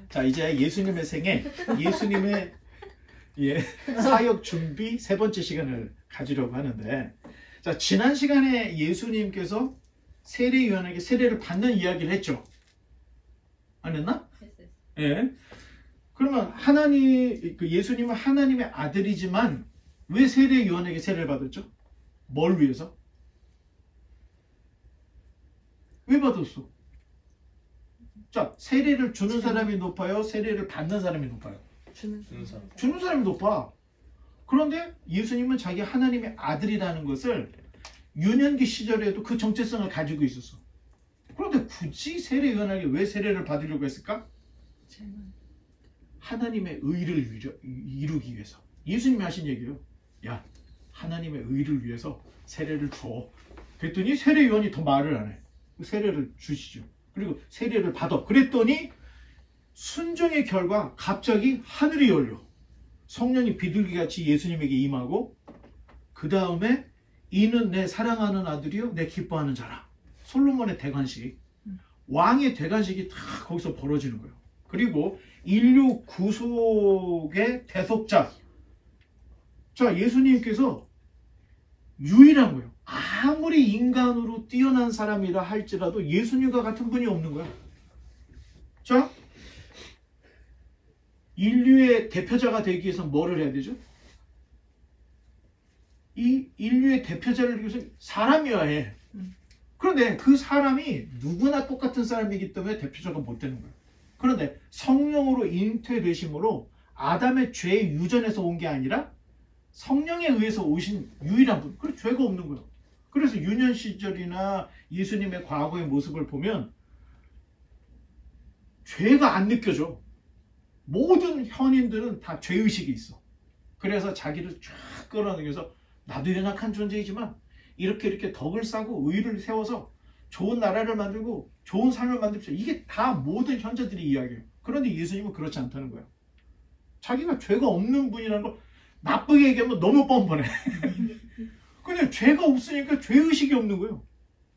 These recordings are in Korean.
자, 이제 예수님의 생애, 예수님의 사역 준비 세 번째 시간을 가지려고 하는데, 자, 지난 시간에 예수님께서 세례 요한에게 세례를 받는 이야기를 했죠. 안 했나? 예. 그러면 예수님은 하나님의 아들이지만 왜 세례 요한에게 세례를 받았죠? 뭘 위해서? 왜 받았어? 자, 세례를 주는 사람이 높아요? 세례를 받는 사람이 높아요? 주는 사람이 높아. 그런데 예수님은 자기 하나님의 아들이라는 것을 유년기 시절에도 그 정체성을 가지고 있었어. 그런데 굳이 세례 요한에게 왜 세례를 받으려고 했을까? 하나님의 의를 이루기 위해서. 예수님이 하신 얘기예요. 야, 하나님의 의를 위해서 세례를 줘. 그랬더니 세례 요한이 더 말을 안 해. 세례를 주시죠. 그리고 세례를 받아. 그랬더니 순종의 결과 갑자기 하늘이 열려. 성령이 비둘기같이 예수님에게 임하고, 그 다음에 이는 내 사랑하는 아들이요 내 기뻐하는 자라. 솔로몬의 대관식, 왕의 대관식이 다 거기서 벌어지는 거예요. 그리고 인류 구속의 대속자. 자, 예수님께서 유일한 거예요. 아무리 인간으로 뛰어난 사람이라 할지라도 예수님과 같은 분이 없는 거야. 자, 인류의 대표자가 되기 위해서 뭐를 해야 되죠? 이 인류의 대표자를 위해서 사람이어야 해. 그런데 그 사람이 누구나 똑같은 사람이기 때문에 대표자가 못 되는 거예요. 그런데 성령으로 잉태되심으로 아담의 죄의 유전에서 온 게 아니라 성령에 의해서 오신 유일한 분. 그래서 죄가 없는 거예요. 그래서 유년 시절이나 예수님의 과거의 모습을 보면 죄가 안 느껴져. 모든 현인들은 다 죄의식이 있어. 그래서 자기를 쫙 끌어당겨서 나도 연약한 존재이지만 이렇게 덕을 쌓고 의를 세워서 좋은 나라를 만들고 좋은 삶을 만듭시다. 이게 다 모든 현자들의 이야기예요. 그런데 예수님은 그렇지 않다는 거예요. 자기가 죄가 없는 분이라는 걸 나쁘게 얘기하면 너무 뻔뻔해. 근데 죄가 없으니까 죄의식이 없는 거예요.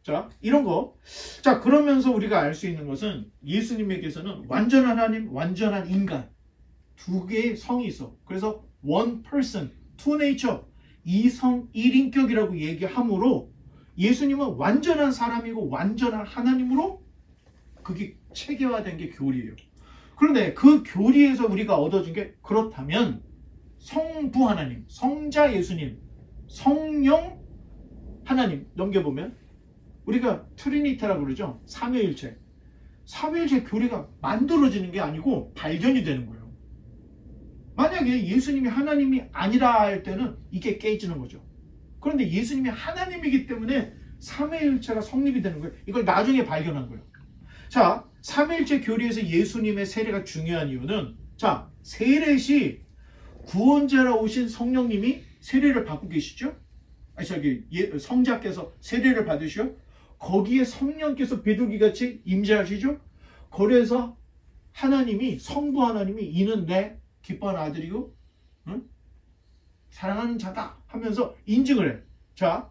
자, 이런 거. 자, 그러면서 우리가 알 수 있는 것은 예수님에게서는 완전한 하나님, 완전한 인간, 두 개의 성이 있어. 그래서 one person, two nature, 이성, 일인격이라고 얘기하므로 예수님은 완전한 사람이고 완전한 하나님으로 그게 체계화된 게 교리예요. 그런데 그 교리에서 우리가 얻어진 게, 그렇다면 성부 하나님, 성자 예수님, 성령 하나님 넘겨보면 우리가 트리니티라고 그러죠. 삼위일체. 삼위일체 교리가 만들어지는 게 아니고 발견이 되는 거예요. 만약에 예수님이 하나님이 아니라 할 때는 이게 깨지는 거죠. 그런데 예수님이 하나님이기 때문에 삼위일체가 성립이 되는 거예요. 이걸 나중에 발견한 거예요. 자, 삼위일체 교리에서 예수님의 세례가 중요한 이유는, 자, 세례시 구원자라 오신 성령님이 세례를 받고 계시죠? 성자께서 세례를 받으시오. 거기에 성령께서 비둘기같이 임재하시죠? 그래서 하나님이, 성부 하나님이 이는 내 기뻐하는 아들이고 사랑하는 자다 하면서 인증을 해. 자,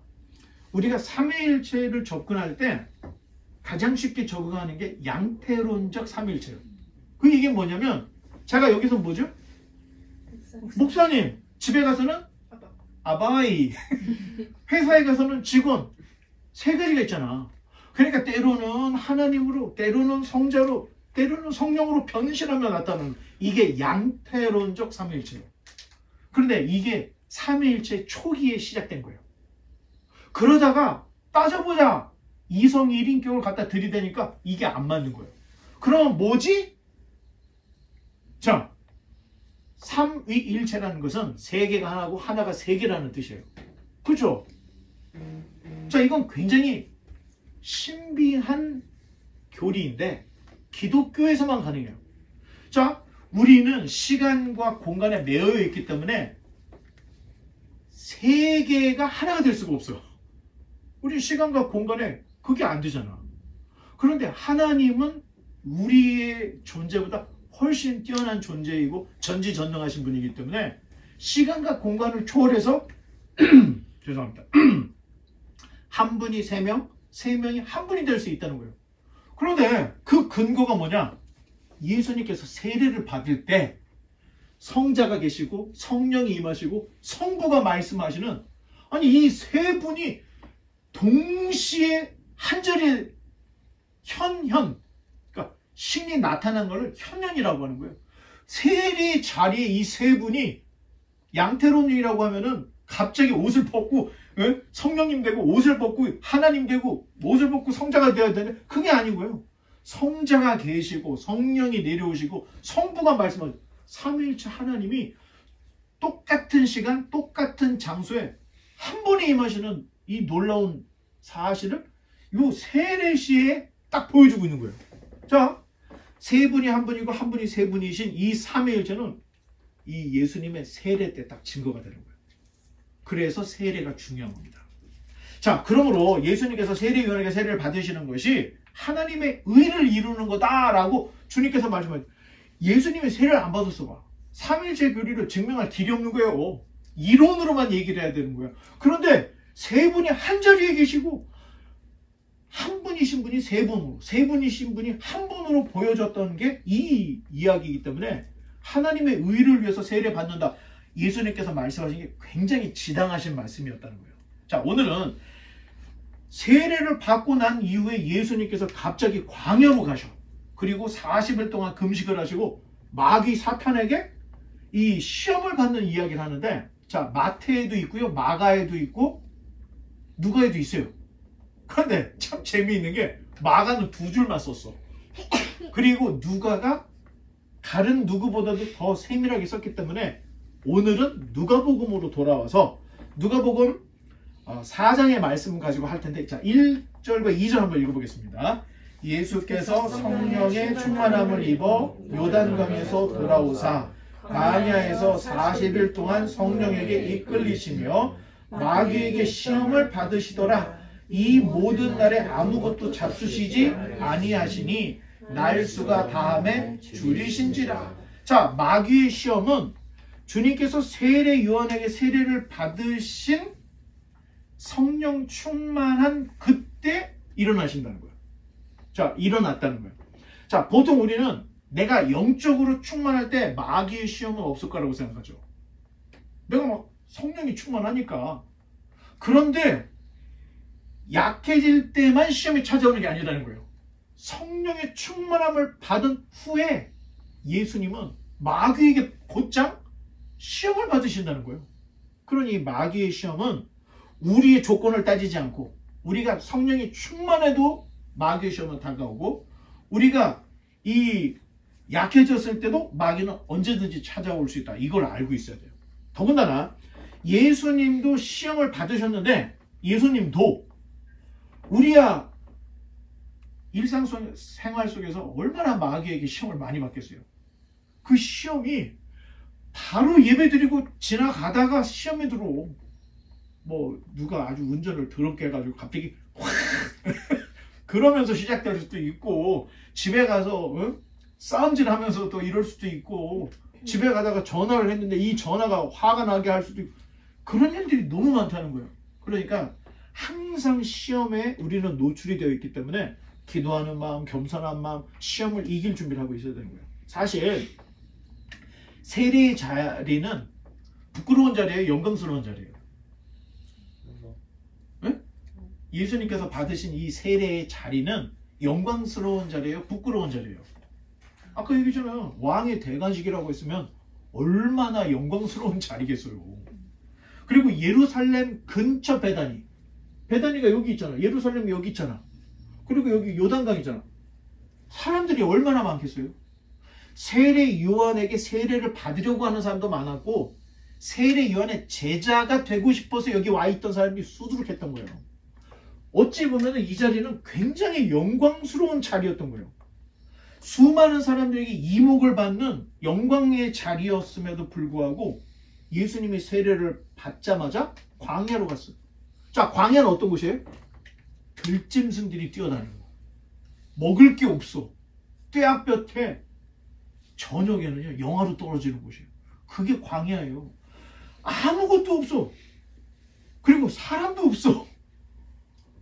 우리가 삼위일체를 접근할 때 가장 쉽게 적응하는 게 양태론적 삼위일체예요. 이게 뭐냐면, 제가 여기서 뭐죠? 목사님, 집에 가서는 아바이, 회사에 가서는 직원, 세 가지가 있잖아. 그러니까 때로는 하나님으로, 때로는 성자로, 때로는 성령으로 변신하며 나타나는, 이게 양태론적 삼위일체예요. 그런데 이게 삼위일체 초기에 시작된 거예요. 그러다가 따져보자, 이성 일인격을 갖다 들이대니까 이게 안 맞는 거예요. 그럼 뭐지? 자, 삼위일체라는 것은 세 개가 하나고 하나가 세 개라는 뜻이에요. 그렇죠? 자, 이건 굉장히 신비한 교리인데 기독교에서만 가능해요. 자, 우리는 시간과 공간에 매여 있기 때문에 세 개가 하나가 될 수가 없어요. 우리 시간과 공간에 그게 안 되잖아. 그런데 하나님은 우리의 존재보다 훨씬 뛰어난 존재이고 전지전능하신 분이기 때문에 시간과 공간을 초월해서 죄송합니다. 한 분이 세 명이 한 분이 될 수 있다는 거예요. 그런데 그 근거가 뭐냐? 예수님께서 세례를 받을 때 성자가 계시고 성령이 임하시고 성부가 말씀하시는, 아니 이 세 분이 동시에 한 자리에 그러니까 신이 나타난 것을 현현이라고 하는 거예요. 세례 자리에 이 세 분이, 양태론이라고 하면은 갑자기 옷을 벗고 성령님 되고 옷을 벗고 하나님 되고 옷을 벗고 성자가 되어야 되는데 그게 아니고요. 성자가 계시고 성령이 내려오시고 성부가 말씀하시고 삼위일체 하나님이 똑같은 시간 똑같은 장소에 한 번에 임하시는 이 놀라운 사실을 이 세례 시에 딱 보여주고 있는 거예요. 자, 세 분이 한 분이고 한 분이 세 분이신 이 삼위일체는 이 예수님의 세례 때 딱 증거가 되는 거예요. 그래서 세례가 중요한 겁니다. 자, 그러므로 예수님께서 세례요한에게 세례를 받으시는 것이 하나님의 의를 이루는 거다라고 주님께서 말씀하셨어요. 예수님이 세례를 안 받았어 봐. 삼일체 교리를 증명할 길이 없는 거예요. 이론으로만 얘기를 해야 되는 거예요. 그런데 세 분이 한 자리에 계시고 한 분이신 분이 세 분으로, 세 분이신 분이 한 분으로 보여졌던 게 이 이야기이기 때문에 하나님의 의를 위해서 세례 받는다. 예수님께서 말씀하신 게 굉장히 지당하신 말씀이었다는 거예요. 자, 오늘은 세례를 받고 난 이후에 예수님께서 갑자기 광야로 가셔. 그리고 40일 동안 금식을 하시고 마귀 사탄에게 이 시험을 받는 이야기를 하는데, 자, 마태에도 있고요, 마가에도 있고 누가에도 있어요. 그런데 참 재미있는 게 마가는 2줄만 썼어. 그리고 누가가 다른 누구보다도 더 세밀하게 썼기 때문에 오늘은 누가복음으로 돌아와서 누가복음 4장의 말씀을 가지고 할 텐데, 자, 1절과 2절 한번 읽어보겠습니다. 예수께서 성령의 충만함을 입어 요단강에서 돌아오사 가냐에서 40일 동안 성령에게 이끌리시며 마귀에게 시험을 받으시더라. 이 모든 날에 아무것도 잡수시지 아니하시니 날수가 다함에 줄이신지라. 자, 마귀의 시험은 주님께서 세례 요한에게 세례를 받으신 성령 충만한 그때 일어나신다는 거예요. 자, 일어났다는 거예요. 자, 보통 우리는 내가 영적으로 충만할 때 마귀의 시험은 없을 거라고 생각하죠. 내가 막 성령이 충만하니까. 그런데 약해질 때만 시험이 찾아오는 게 아니라는 거예요. 성령의 충만함을 받은 후에 예수님은 마귀에게 곧장 시험을 받으신다는 거예요. 그러니 마귀의 시험은 우리의 조건을 따지지 않고, 우리가 성령이 충만해도 마귀의 시험은 다가오고, 우리가 이 약해졌을 때도 마귀는 언제든지 찾아올 수 있다. 이걸 알고 있어야 돼요. 더군다나 예수님도 시험을 받으셨는데, 예수님도 우리야 일상생활 속에서 얼마나 마귀에게 시험을 많이 받겠어요. 그 시험이 바로 예배드리고 지나가다가 시험에 들어오. 뭐 누가 아주 운전을 더럽게 해가지고 갑자기 확 그러면서 시작될 수도 있고, 집에 가서 싸움질하면서 또 이럴 수도 있고, 집에 가다가 전화를 했는데 이 전화가 화가 나게 할 수도 있고, 그런 일들이 너무 많다는 거예요. 그러니까 항상 시험에 우리는 노출이 되어 있기 때문에 기도하는 마음, 겸손한 마음, 시험을 이길 준비를 하고 있어야 되는 거예요. 사실 세례의 자리는 부끄러운 자리예요, 영광스러운 자리예요? 네? 예수님께서 받으신 이 세례의 자리는 영광스러운 자리예요, 부끄러운 자리예요? 아까 얘기했잖아요. 왕의 대관식이라고 했으면 얼마나 영광스러운 자리겠어요. 그리고 예루살렘 근처 베다니가 여기 있잖아. 예루살렘이 여기 있잖아. 그리고 여기 요단강이잖아. 사람들이 얼마나 많겠어요? 세례 요한에게 세례를 받으려고 하는 사람도 많았고, 세례 요한의 제자가 되고 싶어서 여기 와 있던 사람이 수두룩했던 거예요. 어찌 보면 이 자리는 굉장히 영광스러운 자리였던 거예요. 수많은 사람들에게 이목을 받는 영광의 자리였음에도 불구하고 예수님이 세례를 받자마자 광야로 갔어요. 자, 광야는 어떤 곳이에요? 들짐승들이 뛰어다니는 거. 먹을 게 없어. 떼약볕에 저녁에는요, 영하로 떨어지는 곳이에요. 그게 광야예요. 아무것도 없어. 그리고 사람도 없어.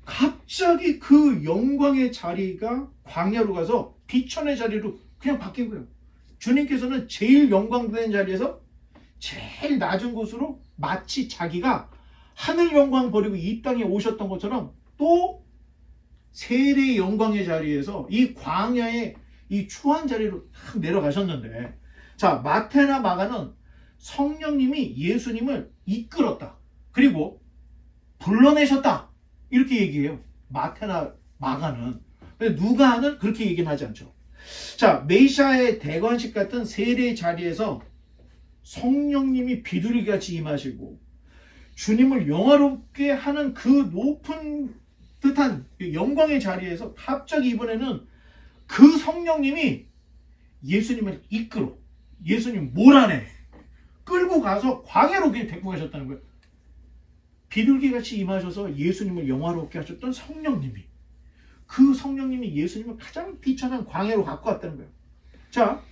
갑자기 그 영광의 자리가 광야로 가서 비천의 자리로 그냥 바뀐 거예요. 주님께서는 제일 영광되는 자리에서 제일 낮은 곳으로 마치 자기가 하늘 영광 버리고 이 땅에 오셨던 것처럼 또 세례의 영광의 자리에서 이 광야의 이 추한 자리로 탁 내려가셨는데, 자, 마태나 마가는 성령님이 예수님을 이끌었다, 그리고 불러내셨다, 이렇게 얘기해요. 마태나 마가는. 근데 누가는 그렇게 얘기는 하지 않죠. 자, 메시아의 대관식 같은 세례의 자리에서 성령님이 비둘기같이 임하시고 주님을 영화롭게 하는 그 높은 듯한 영광의 자리에서 갑자기 이번에는 그 성령님이 예수님을 이끌어, 예수님 몰아내 끌고 가서 광야로 데리고 가셨다는 거예요. 비둘기같이 임하셔서 예수님을 영화롭게 하셨던 성령님이, 그 성령님이 예수님을 가장 비천한 광야로 갖고 왔다는 거예요. 자,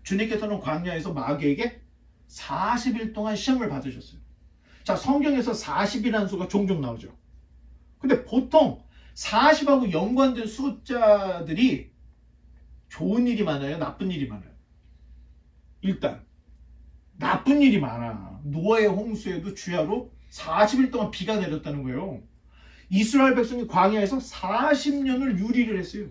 주님께서는 광야에서 마귀에게 40일 동안 시험을 받으셨어요. 자, 성경에서 40이라는 수가 종종 나오죠. 근데 보통 40하고 연관된 숫자들이 좋은 일이 많아요, 나쁜 일이 많아요? 일단 나쁜 일이 많아. 노아의 홍수에도 주야로 40일 동안 비가 내렸다는 거예요. 이스라엘 백성이 광야에서 40년을 유리를 했어요.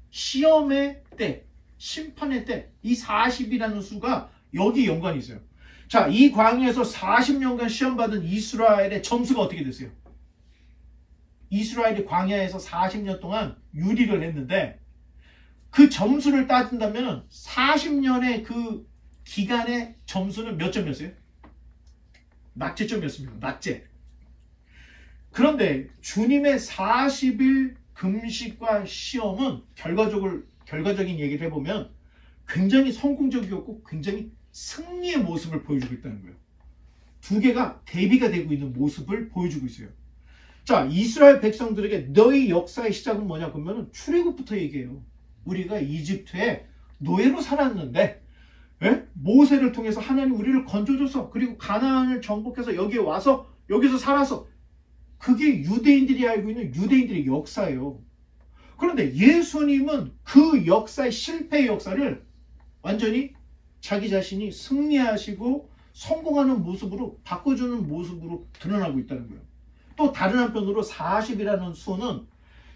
시험의 때, 심판의 때, 이 40이라는 수가 여기 연관이 있어요. 자, 이 광야에서 40년간 시험받은 이스라엘의 점수가 어떻게 됐어요? 이스라엘이 광야에서 40년 동안 유리를 했는데 그 점수를 따진다면 40년의 그 기간의 점수는 몇 점이었어요? 낙제점이었습니다. 낙제. 그런데 주님의 40일 금식과 시험은 결과적인 얘기를 해보면 굉장히 성공적이었고 굉장히 승리의 모습을 보여주고 있다는 거예요. 두 개가 대비가 되고 있는 모습을 보여주고 있어요. 자, 이스라엘 백성들에게 너희 역사의 시작은 뭐냐 그러면 출애굽부터 얘기해요. 우리가 이집트에 노예로 살았는데 모세를 통해서 하나님 우리를 건져줘서 그리고 가나안을 정복해서 여기에 와서 여기서 살아서, 그게 유대인들이 알고 있는 유대인들의 역사예요. 그런데 예수님은 그 역사의 실패의 역사를 완전히 자기 자신이 승리하시고 성공하는 모습으로 바꿔주는 모습으로 드러나고 있다는 거예요. 또 다른 한편으로 40이라는 수는,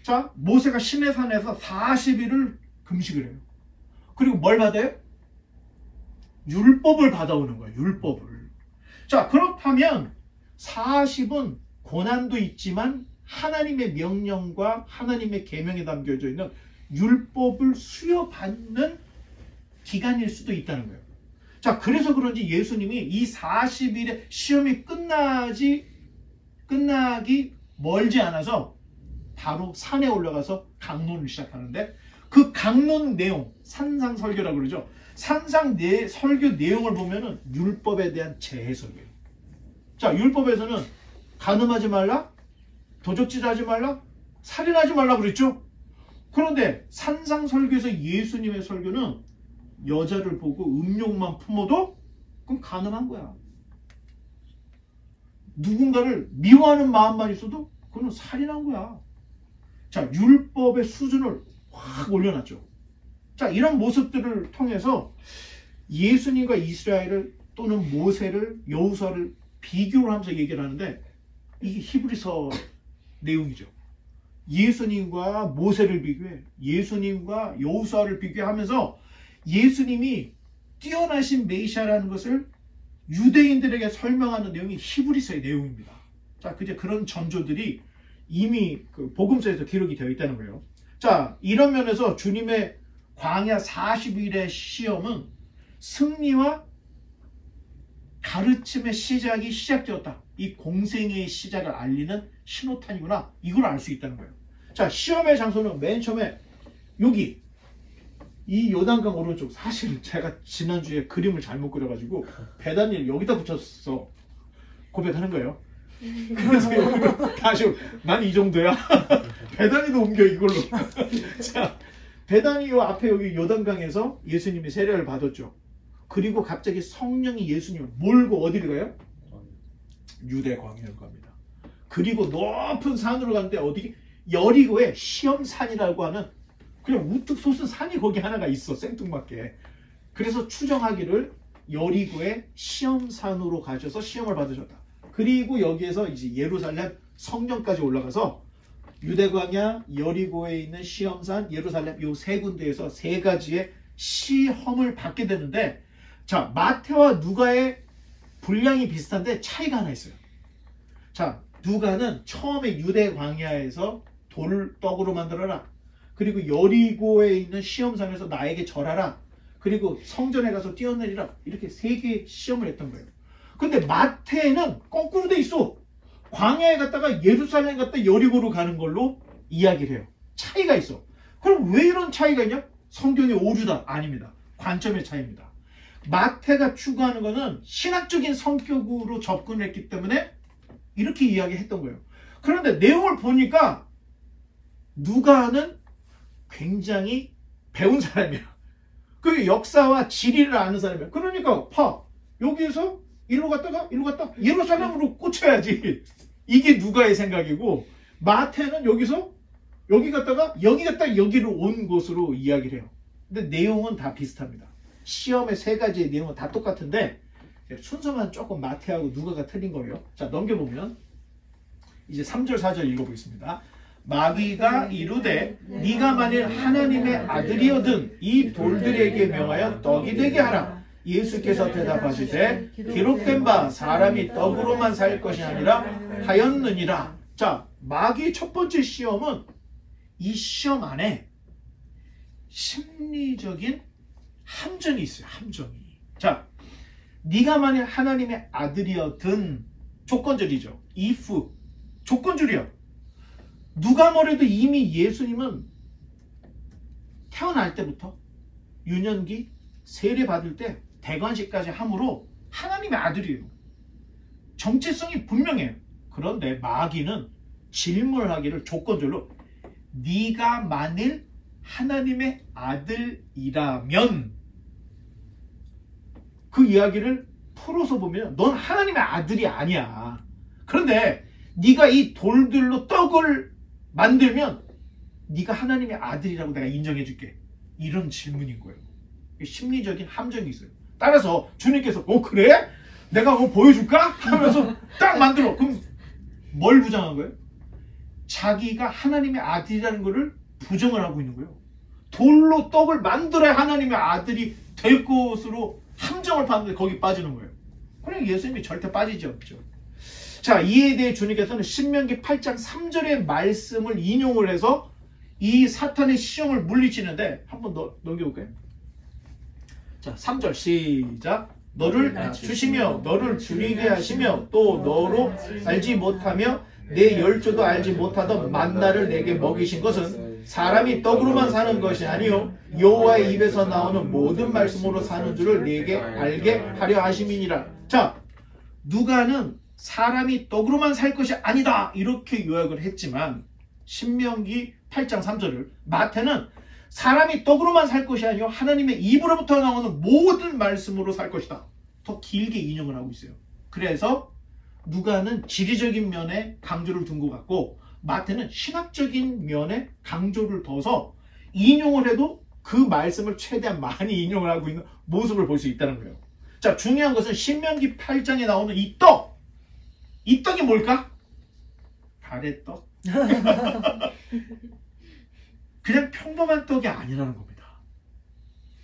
자, 모세가 시내산에서 40일을 금식을 해요. 그리고 뭘 받아요? 율법을 받아오는 거예요. 율법을. 자, 그렇다면 40은 고난도 있지만 하나님의 명령과 하나님의 계명에 담겨져 있는 율법을 수여받는 기간일 수도 있다는 거예요. 자, 그래서 그런지 예수님이 이 40일의 시험이 끝나기 멀지 않아서 바로 산에 올라가서 강론을 시작하는데, 그 강론 내용, 산상설교라고 그러죠. 설교 내용을 보면은 율법에 대한 재해설이에요. 자, 율법에서는 간음하지 말라, 도적질하지 말라, 살인하지 말라 그랬죠. 그런데 산상설교에서 예수님의 설교는 여자를 보고 음욕만 품어도 그건 간음한 거야. 누군가를 미워하는 마음만 있어도 그건 살인한 거야. 자, 율법의 수준을 확 올려놨죠. 자, 이런 모습들을 통해서 예수님과 이스라엘을 또는 모세를, 여호수아를 비교를 하면서 얘기를 하는데, 이게 히브리서 내용이죠. 예수님과 모세를 비교해, 예수님과 여호수아를 비교하면서 예수님이 뛰어나신 메시아라는 것을 유대인들에게 설명하는 내용이 히브리서의 내용입니다. 자, 이제 그런 전조들이 이미 그 복음서에서 기록이 되어 있다는 거예요. 자, 이런 면에서 주님의 광야 40일의 시험은 승리와 가르침의 시작이 시작되었다. 이 공생의 시작을 알리는 신호탄이구나. 이걸 알 수 있다는 거예요. 자, 시험의 장소는 맨 처음에 여기 이 요단강 오른쪽, 사실 제가 지난주에 그림을 잘못 그려가지고 베다니를 여기다 붙였어 고백하는 거예요. 그래서 다시 난 이 정도야. 베다니도 옮겨 이걸로. 자, 베다니 요 앞에 여기 요단강에서 예수님이 세례를 받았죠. 그리고 갑자기 성령이 예수님을 몰고 어디를 가요? 유대 광야로 갑니다. 그리고 높은 산으로 가는데 어디? 여리고의 시험산이라고 하는 그냥 우뚝 솟은 산이 거기 하나가 있어. 생뚱맞게. 그래서 추정하기를 여리고의 시험산으로 가셔서 시험을 받으셨다. 그리고 여기에서 이제 예루살렘 성전까지 올라가서 유대광야, 여리고에 있는 시험산, 예루살렘 요 세 군데에서 세 가지의 시험을 받게 되는데, 자, 마태와 누가의 분량이 비슷한데 차이가 하나 있어요. 자, 누가는 처음에 유대 광야에서 돌을 떡으로 만들어라. 그리고 여리고에 있는 시험산에서 나에게 절하라. 그리고 성전에 가서 뛰어내리라. 이렇게 세 개의 시험을 했던 거예요. 근데 마태는 거꾸로 돼 있어. 광야에 갔다가 예루살렘 갔다 여리고로 가는 걸로 이야기를 해요. 차이가 있어. 그럼 왜 이런 차이가 있냐? 성경의 오류다. 아닙니다. 관점의 차이입니다. 마태가 추구하는 것은 신학적인 성격으로 접근을 했기 때문에 이렇게 이야기했던 거예요. 그런데 내용을 보니까 누가는 굉장히 배운 사람이야. 그 역사와 지리를 아는 사람이야. 그러니까 여기에서 일로 갔다가 예루살렘으로 꽂혀야지. 이게 누가의 생각이고, 마태는 여기서 여기 갔다가 여기로 온 것으로 이야기를 해요. 근데 내용은 다 비슷합니다. 시험의 세 가지의 내용은 다 똑같은데 순서만 조금 마태하고 누가가 틀린 거예요. 자, 넘겨보면 이제 3절 4절 읽어보겠습니다. 마귀가 이르되 네가 만일 하나님의 아들이거든 이 돌들에게 명하여 떡이 되게 하라. 예수께서 대답하시되 기록된 바 사람이 떡으로만 살 것이 아니라 하였느니라. 자, 마귀의 첫 번째 시험은 이 시험 안에 심리적인 함정이 있어요. 함정이. 자, 네가 만일 하나님의 아들이었든 조건절이죠. if 조건줄이야. 누가 뭐래도 이미 예수님은 태어날 때부터 유년기 세례 받을 때 대관식까지 함으로 하나님의 아들이에요. 정체성이 분명해요. 그런데 마귀는 질문을 하기를 조건절로 네가 만일 하나님의 아들이라면, 그 이야기를 풀어서 보면 넌 하나님의 아들이 아니야. 그런데 네가 이 돌들로 떡을 만들면 네가 하나님의 아들이라고 내가 인정해 줄게. 이런 질문인 거예요. 심리적인 함정이 있어요. 따라서 주님께서 그래? 내가 보여줄까? 하면서 딱 만들어. 그럼 뭘 부정한 거예요? 자기가 하나님의 아들이라는 것을 부정을 하고 있는 거예요. 돌로 떡을 만들어야 하나님의 아들이 될 것으로 함정을 받는데 거기 빠지는 거예요. 그럼 예수님이 절대 빠지지 않죠. 자, 이에 대해 주님께서는 신명기 8장 3절의 말씀을 인용을 해서 이 사탄의 시험을 물리치는데, 한번 더 넘겨볼까요? 자, 3절 시작. 너를 낮추시며 너를 줄이게 하시며 또 너로 알지 못하며 내 열조도 알지 못하던 만나를 내게 먹이신 것은 사람이 떡으로만 사는 것이 아니요 여호와의 입에서 나오는 모든 말씀으로 사는 줄을 내게 알게 하려 하심이니라. 자, 누가는 사람이 떡으로만 살 것이 아니다 이렇게 요약을 했지만 신명기 8장 3절을 마태는 사람이 떡으로만 살 것이 아니요 하나님의 입으로부터 나오는 모든 말씀으로 살 것이다. 더 길게 인용을 하고 있어요. 그래서 누가는 지리적인 면에 강조를 둔 것 같고 마태는 신학적인 면에 강조를 둬서 인용을 해도 그 말씀을 최대한 많이 인용을 하고 있는 모습을 볼 수 있다는 거예요. 자, 중요한 것은 신명기 8장에 나오는 이 떡! 이 떡이 뭘까? 가래떡? 그냥 평범한 떡이 아니라는 겁니다.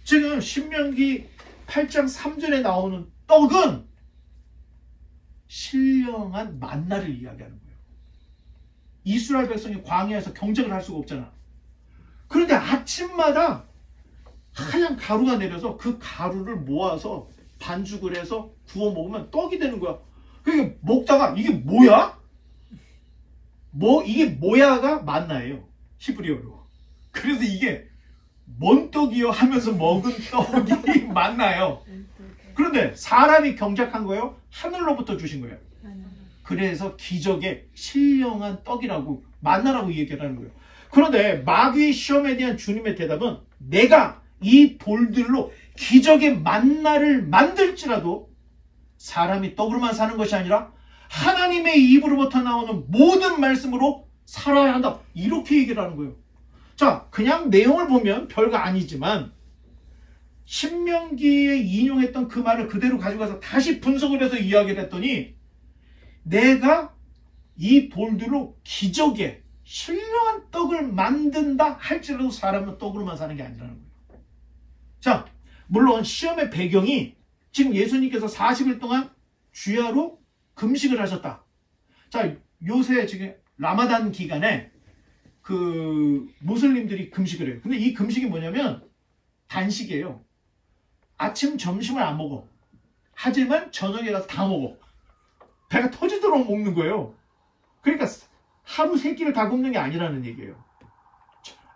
지금 신명기 8장 3절에 나오는 떡은 신령한 만나를 이야기하는 거예요. 이스라엘 백성이 광야에서 경작을 할 수가 없잖아. 그런데 아침마다 하얀 가루가 내려서 그 가루를 모아서 반죽을 해서 구워 먹으면 떡이 되는 거야. 그러니까 먹다가 이게 뭐야? 이게 뭐야가 만나예요. 히브리어로. 그래서 이게 뭔 떡이요 하면서 먹은 떡이 만나요. 그런데 사람이 경작한 거예요? 하늘로부터 주신 거예요. 그래서 기적의 신령한 떡이라고 만나라고 얘기하는 거예요. 그런데 마귀의 시험에 대한 주님의 대답은 내가 이 돌들로 기적의 만나를 만들지라도 사람이 떡으로만 사는 것이 아니라 하나님의 입으로부터 나오는 모든 말씀으로 살아야 한다. 이렇게 얘기를 하는 거예요. 자, 그냥 내용을 보면 별거 아니지만 신명기에 인용했던 그 말을 그대로 가져가서 다시 분석을 해서 이야기를 했더니 내가 이 돌들로 기적에 신령한 떡을 만든다 할지라도 사람은 떡으로만 사는 게 아니라는 거예요. 자, 물론 시험의 배경이 지금 예수님께서 40일 동안 주야로 금식을 하셨다. 자, 요새 지금 라마단 기간에 그 무슬림들이 금식을 해요. 근데 이 금식이 뭐냐면 단식이에요. 아침, 점심을 안 먹어. 하지만 저녁에 가서 다 먹어. 배가 터지도록 먹는 거예요. 그러니까 하루 세 끼를 다 굶는 게 아니라는 얘기예요.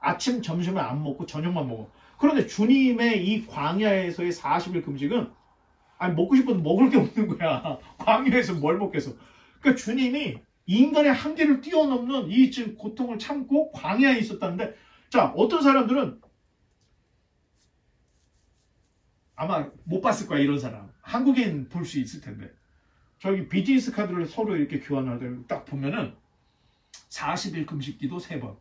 아침, 점심을 안 먹고 저녁만 먹어. 그런데 주님의 이 광야에서의 40일 금식은 아니 먹고 싶어도 먹을 게 없는 거야. 광야에서 뭘 먹겠어. 그러니까 주님이 인간의 한계를 뛰어넘는 이 지금 고통을 참고 광야에 있었다는데, 자, 어떤 사람들은 아마 못 봤을 거야, 이런 사람. 한국인 볼 수 있을 텐데. 저기 BTS 카드를 서로 이렇게 교환할 때 딱 보면은 40일 금식 기도 3번.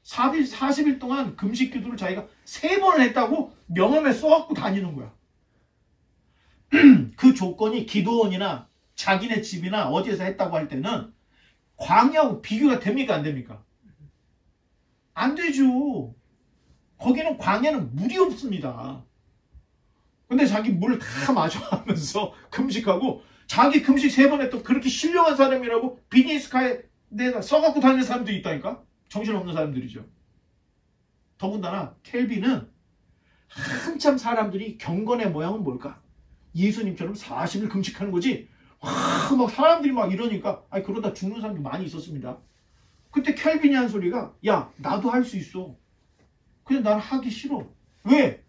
40일 동안 금식 기도를 자기가 3번을 했다고 명함에 써갖고 다니는 거야. 그 조건이 기도원이나 자기네 집이나 어디에서 했다고 할 때는 광야하고 비교가 됩니까? 안 됩니까? 안 되죠. 거기는 광야는 물이 없습니다. 근데 자기 물 다 마셔가면서 금식하고 자기 금식 3번 했던 그렇게 신령한 사람이라고 비즈니스카드에다 써갖고 다니는 사람도 있다니까? 정신없는 사람들이죠. 더군다나 켈빈은 한참 사람들이 경건의 모양은 뭘까? 예수님처럼 40일 금식하는 거지. 와, 막 사람들이 막 이러니까 아니 그러다 죽는 사람도 많이 있었습니다. 그때 켈빈이 한 소리가 야 나도 할 수 있어. 근데 난 하기 싫어. 왜?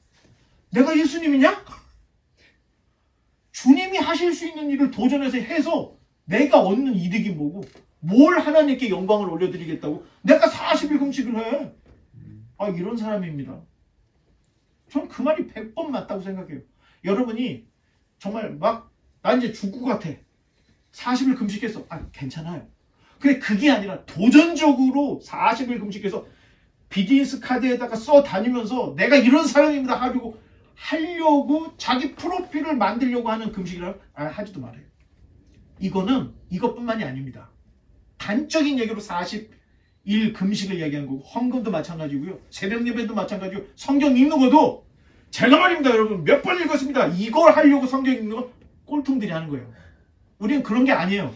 내가 예수님이냐? 주님이 하실 수 있는 일을 도전해서 해서 내가 얻는 이득이 뭐고 뭘 하나님께 영광을 올려드리겠다고 내가 40일 금식을 해. 아 이런 사람입니다. 전 그 말이 100번 맞다고 생각해요. 여러분이 정말 막 나 이제 죽을 것 같아. 40일 금식했어. 아 괜찮아요. 근데 그게 아니라 도전적으로 40일 금식해서 BTS 카드에다가 써 다니면서 내가 이런 사람입니다 하려고 자기 프로필을 만들려고 하는 금식이라 하지도 말아요. 이거는 이것뿐만이 아닙니다. 단적인 얘기로 40일 금식을 얘기한 거고 헌금도 마찬가지고요. 새벽 예배도 마찬가지고 성경 읽는 것도 제가 말입니다. 여러분 몇 번 읽었습니다. 이걸 하려고 성경 읽는 건 꼴통들이 하는 거예요. 우리는 그런 게 아니에요.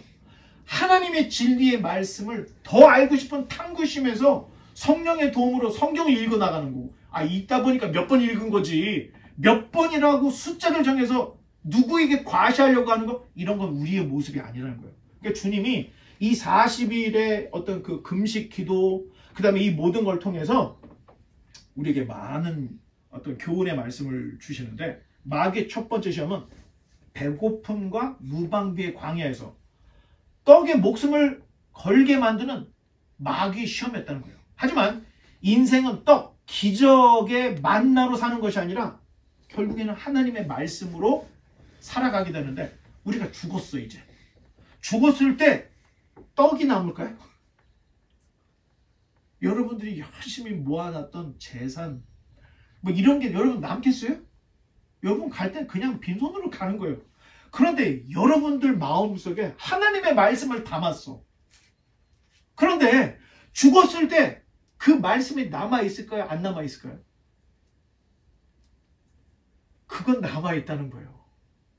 하나님의 진리의 말씀을 더 알고 싶은 탐구심에서 성령의 도움으로 성경을 읽어나가는 거고 아 읽다 보니까 몇 번 읽은 거지 몇 번이라고 숫자를 정해서 누구에게 과시하려고 하는 거 이런 건 우리의 모습이 아니라는 거예요. 그러니까 주님이 이 40일의 어떤 그 금식 기도 그 다음에 이 모든 걸 통해서 우리에게 많은 어떤 교훈의 말씀을 주시는데 마귀의 첫 번째 시험은 배고픔과 무방비의 광야에서 떡에 목숨을 걸게 만드는 마귀의 시험이었다는 거예요. 하지만 인생은 떡, 기적의 만나로 사는 것이 아니라 결국에는 하나님의 말씀으로 살아가게 되는데 우리가 죽었어 이제. 죽었을 때 떡이 남을까요? 여러분들이 열심히 모아놨던 재산 뭐 이런 게 여러분 남겠어요? 여러분 갈 땐 그냥 빈손으로 가는 거예요. 그런데 여러분들 마음속에 하나님의 말씀을 담았어. 그런데 죽었을 때 그 말씀이 남아있을까요? 안 남아있을까요? 그건 남아있다는 거예요.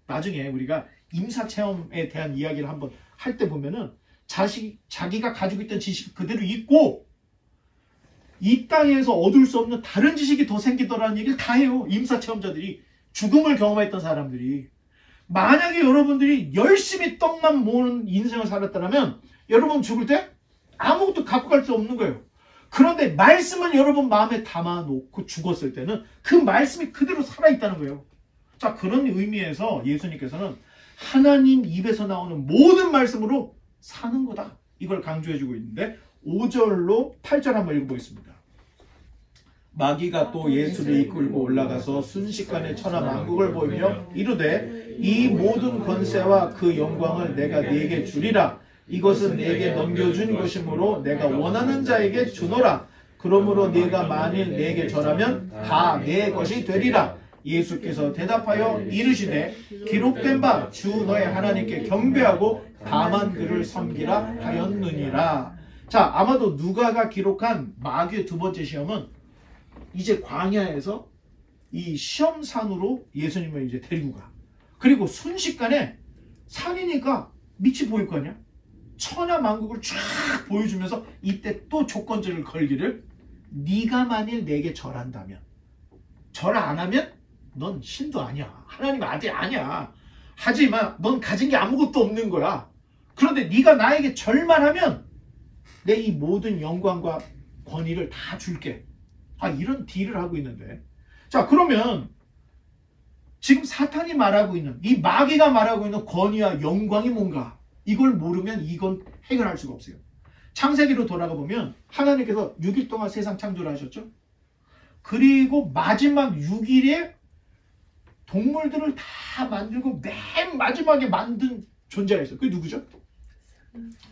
나중에 우리가 임사체험에 대한 이야기를 한번 할 때 보면은 자기가 가지고 있던 지식이 그대로 있고 이 땅에서 얻을 수 없는 다른 지식이 더 생기더라는 얘기를 다 해요. 임사체험자들이 죽음을 경험했던 사람들이. 만약에 여러분들이 열심히 떡만 모으는 인생을 살았다면 여러분 죽을 때 아무것도 갖고 갈 수 없는 거예요. 그런데 말씀을 여러분 마음에 담아놓고 죽었을 때는 그 말씀이 그대로 살아있다는 거예요. 자, 그런 의미에서 예수님께서는 하나님 입에서 나오는 모든 말씀으로 사는 거다. 이걸 강조해주고 있는데 5절로 8절 한번 읽어보겠습니다. 마귀가 또 예수를 이끌고 올라가서 순식간에 천하 만국을 보이며 이르되 이 모든 권세와 그 영광을 내가 네게 주리라. 이것은 내게 넘겨준 것이므로 내가 원하는 자에게 주노라. 그러므로 네가 만일 내게 절하면 다 내 것이 되리라. 예수께서 대답하여 이르시되 기록된 바 주 너의 하나님께 경배하고 다만 그를 섬기라 하였느니라. 자, 아마도 누가가 기록한 마귀의 두 번째 시험은 이제 광야에서 이 시험산으로 예수님을 이제 데리고 가. 그리고 순식간에 산이니까 밑이 보일 거 아니야? 천하만국을 쫙 보여주면서 이때 또 조건절을 걸기를, 네가 만일 내게 절한다면, 절 안 하면 넌 신도 아니야. 하나님 아들 아니야. 하지만 넌 가진 게 아무것도 없는 거야. 그런데 네가 나에게 절만 하면 내 이 모든 영광과 권위를 다 줄게. 이런 딜을 하고 있는데, 자, 그러면 지금 사탄이 말하고 있는, 이 마귀가 말하고 있는 권위와 영광이 뭔가, 이걸 모르면 이건 해결할 수가 없어요. 창세기로 돌아가 보면 하나님께서 6일 동안 세상 창조를 하셨죠. 그리고 마지막 6일에 동물들을 다 만들고 맨 마지막에 만든 존재가 있어요. 그게 누구죠?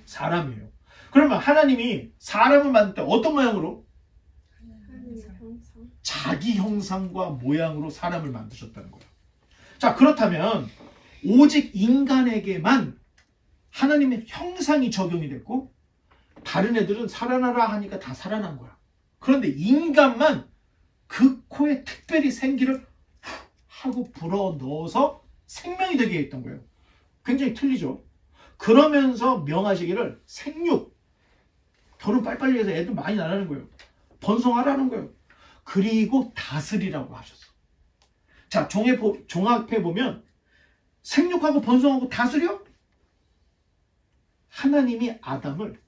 사람이에요. 그러면 하나님이 사람을 만들 때 어떤 모양으로? 자기 형상과 모양으로 사람을 만드셨다는 거예요. 자, 그렇다면 오직 인간에게만 하나님의 형상이 적용이 됐고 다른 애들은 살아나라 하니까 다 살아난 거야. 그런데 인간만 그 코에 특별히 생기를 하고 불어넣어서 생명이 되게 했던 거예요. 굉장히 틀리죠. 그러면서 명하시기를 생육, 결혼 빨리빨리 해서 애들 많이 낳으라는 거예요. 번성하라는 거예요. 그리고 다스리라고 하셨어. 자, 종합해 보면 생육하고 번성하고 다스려? 하나님이 아담을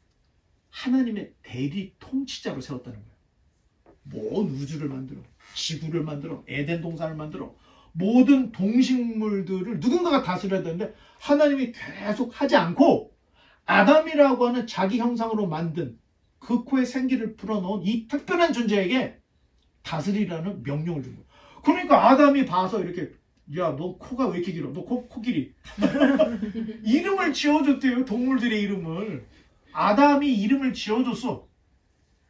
하나님의 대리 통치자로 세웠다는 거예요. 먼 우주를 만들어, 지구를 만들어, 에덴 동산을 만들어, 모든 동식물들을 누군가가 다스려야 되는데 하나님이 계속 하지 않고 아담이라고 하는 자기 형상으로 만든 그 코에 생기를 불어넣은 이 특별한 존재에게 다스리라는 명령을 준 거예요. 그러니까 아담이 봐서 이렇게, 야, 너 코가 왜 이렇게 길어? 너 코 길이. 이름을 지어줬대요. 동물들의 이름을. 아담이 이름을 지어줬어.